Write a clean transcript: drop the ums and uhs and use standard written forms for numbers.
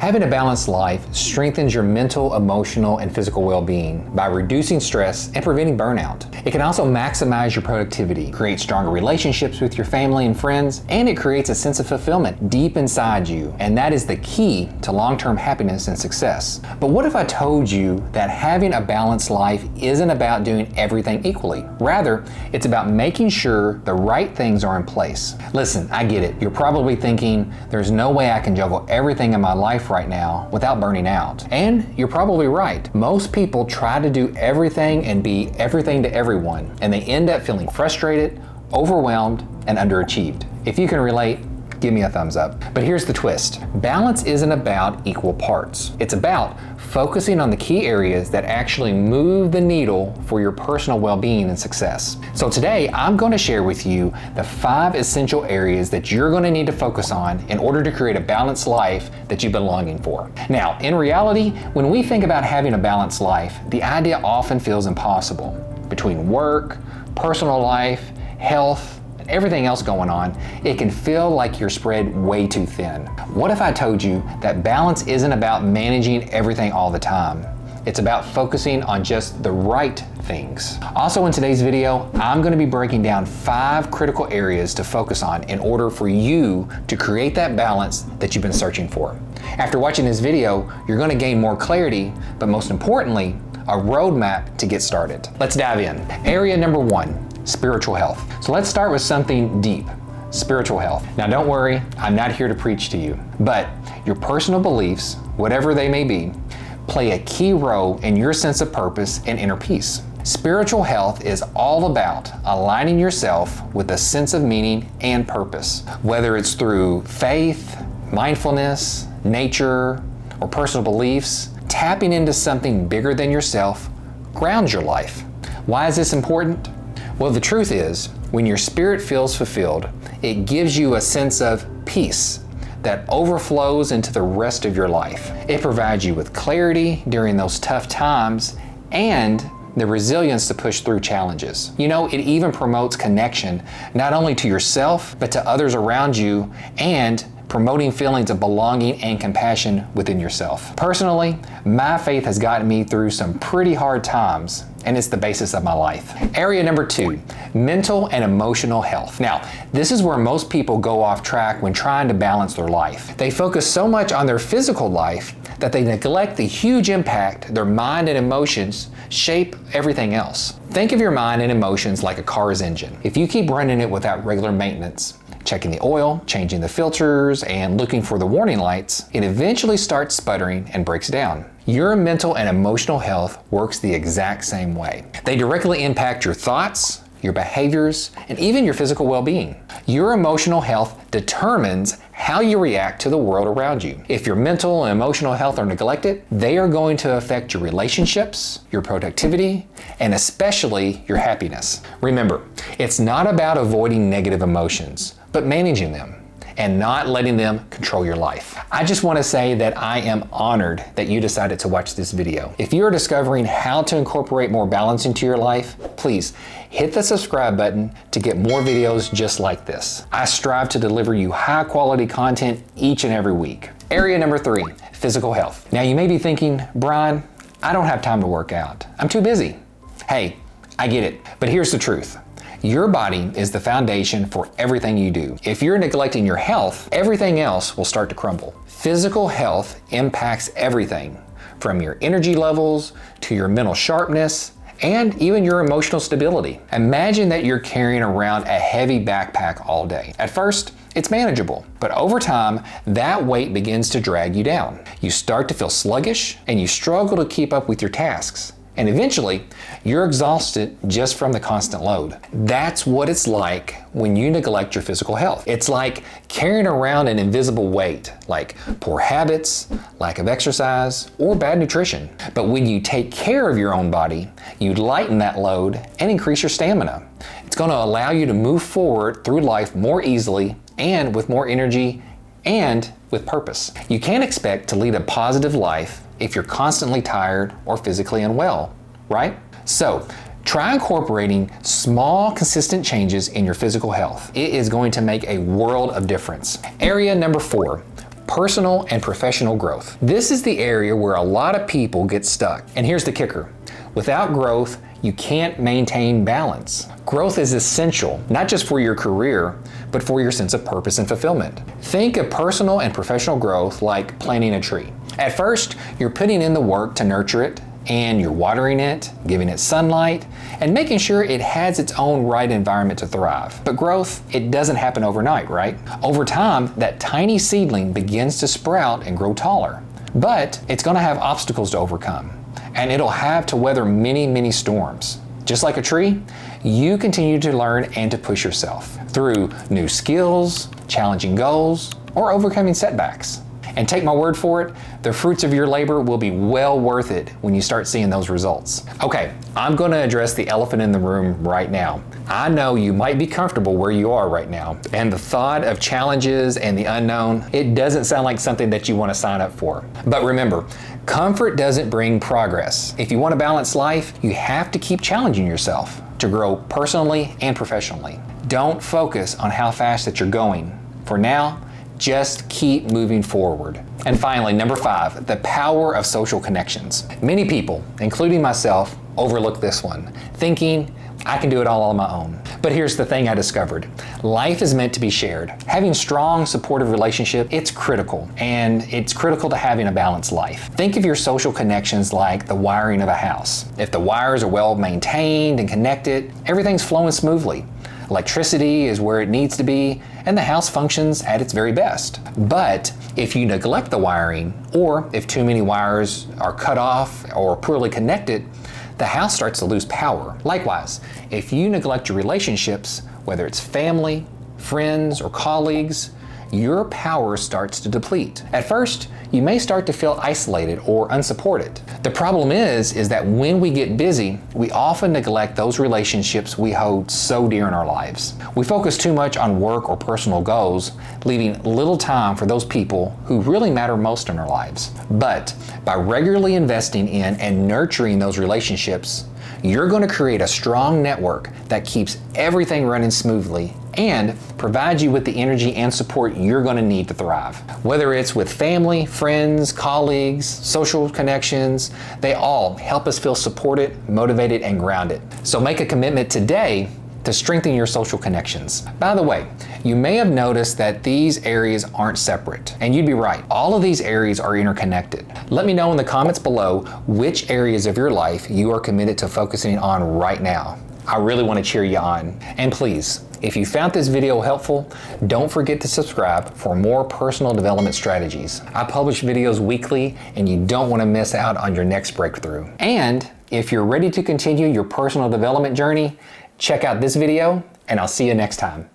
Having a balanced life strengthens your mental, emotional, and physical well-being by reducing stress and preventing burnout. It can also maximize your productivity, create stronger relationships with your family and friends, and it creates a sense of fulfillment deep inside you. And that is the key to long-term happiness and success. But what if I told you that having a balanced life isn't about doing everything equally? Rather, it's about making sure the right things are in place. Listen, I get it. You're probably thinking, there's no way I can juggle everything in my life right now without burning out. And you're probably right. Most people try to do everything and be everything to everyone, and they end up feeling frustrated, overwhelmed, and underachieved. If you can relate, give me a thumbs up. But here's the twist. Balance isn't about equal parts. It's about focusing on the key areas that actually move the needle for your personal well-being and success. So today, I'm going to share with you the 5 essential areas that you're going to need to focus on in order to create a balanced life that you've been longing for. Now, in reality, when we think about having a balanced life, the idea often feels impossible. Between work, personal life, health, everything else going on, it can feel like you're spread way too thin. What if I told you that balance isn't about managing everything all the time? It's about focusing on just the right things. Also in today's video, I'm going to be breaking down 5 critical areas to focus on in order for you to create that balance that you've been searching for. After watching this video, you're going to gain more clarity, but most importantly, a roadmap to get started. Let's dive in. Area number 1. Spiritual health. So let's start with something deep, spiritual health. Now don't worry, I'm not here to preach to you, but your personal beliefs, whatever they may be, play a key role in your sense of purpose and inner peace. Spiritual health is all about aligning yourself with a sense of meaning and purpose, whether it's through faith, mindfulness, nature, or personal beliefs. Tapping into something bigger than yourself grounds your life. Why is this important? Well, the truth is, when your spirit feels fulfilled, it gives you a sense of peace that overflows into the rest of your life. It provides you with clarity during those tough times and the resilience to push through challenges. You know, it even promotes connection, not only to yourself, but to others around you, and promoting feelings of belonging and compassion within yourself. Personally, my faith has gotten me through some pretty hard times, and it's the basis of my life. Area number 2, mental and emotional health. Now, this is where most people go off track when trying to balance their life. They focus so much on their physical life that they neglect the huge impact their mind and emotions shape everything else. Think of your mind and emotions like a car's engine. If you keep running it without regular maintenance, checking the oil, changing the filters, and looking for the warning lights, it eventually starts sputtering and breaks down. Your mental and emotional health works the exact same way. They directly impact your thoughts, your behaviors, and even your physical well-being. Your emotional health determines how you react to the world around you. If your mental and emotional health are neglected, they are going to affect your relationships, your productivity, and especially your happiness. Remember, it's not about avoiding negative emotions, but managing them and not letting them control your life. I just want to say that I am honored that you decided to watch this video. If you're discovering how to incorporate more balance into your life, please hit the subscribe button to get more videos just like this. I strive to deliver you high quality content each and every week. Area number 3, physical health. Now you may be thinking, Brian, I don't have time to work out. I'm too busy. Hey, I get it, but here's the truth. Your body is the foundation for everything you do. If you're neglecting your health, everything else will start to crumble. Physical health impacts everything from your energy levels to your mental sharpness and even your emotional stability. Imagine that you're carrying around a heavy backpack all day. At first, it's manageable, but over time, that weight begins to drag you down. You start to feel sluggish and you struggle to keep up with your tasks. And eventually, you're exhausted just from the constant load. That's what it's like when you neglect your physical health. It's like carrying around an invisible weight, like poor habits, lack of exercise, or bad nutrition. But when you take care of your own body, you lighten that load and increase your stamina. It's going to allow you to move forward through life more easily and with more energy and with purpose. You can't expect to lead a positive life if you're constantly tired or physically unwell, right? So try incorporating small, consistent changes in your physical health. It is going to make a world of difference. Area number 4, personal and professional growth. This is the area where a lot of people get stuck. And here's the kicker. Without growth, you can't maintain balance. Growth is essential, not just for your career, but for your sense of purpose and fulfillment. Think of personal and professional growth like planting a tree. At first, you're putting in the work to nurture it, and you're watering it, giving it sunlight, and making sure it has its own right environment to thrive. But growth, it doesn't happen overnight, right? Over time, that tiny seedling begins to sprout and grow taller. But it's gonna have obstacles to overcome, and it'll have to weather many, many storms. Just like a tree, you continue to learn and to push yourself through new skills, challenging goals, or overcoming setbacks. And take my word for it, the fruits of your labor will be well worth it when you start seeing those results. Okay, I'm gonna address the elephant in the room right now. I know you might be comfortable where you are right now, and the thought of challenges and the unknown, it doesn't sound like something that you wanna sign up for. But remember, comfort doesn't bring progress. If you want a balanced life, you have to keep challenging yourself to grow personally and professionally. Don't focus on how fast that you're going. For now, just keep moving forward. And finally, number 5, the power of social connections. Many people, including myself, overlook this one, thinking, I can do it all on my own. But here's the thing I discovered. Life is meant to be shared. Having strong, supportive relationship, it's critical, and it's critical to having a balanced life. Think of your social connections like the wiring of a house. If the wires are well maintained and connected, everything's flowing smoothly. Electricity is where it needs to be, and the house functions at its very best. But if you neglect the wiring, or if too many wires are cut off or poorly connected, the house starts to lose power. Likewise, if you neglect your relationships, whether it's family, friends, or colleagues, your power starts to deplete. At first, you may start to feel isolated or unsupported. The problem is that when we get busy, we often neglect those relationships we hold so dear in our lives. We focus too much on work or personal goals, leaving little time for those people who really matter most in our lives. But by regularly investing in and nurturing those relationships, you're going to create a strong network that keeps everything running smoothly and provides you with the energy and support you're going to need to thrive. Whether it's with family, friends, colleagues, social connections, they all help us feel supported, motivated, and grounded. So make a commitment today to strengthen your social connections. By the way, you may have noticed that these areas aren't separate, and you'd be right. All of these areas are interconnected. Let me know in the comments below which areas of your life you are committed to focusing on right now. I really want to cheer you on. And please, if you found this video helpful, don't forget to subscribe for more personal development strategies. I publish videos weekly, and you don't want to miss out on your next breakthrough. And if you're ready to continue your personal development journey, check out this video, and I'll see you next time.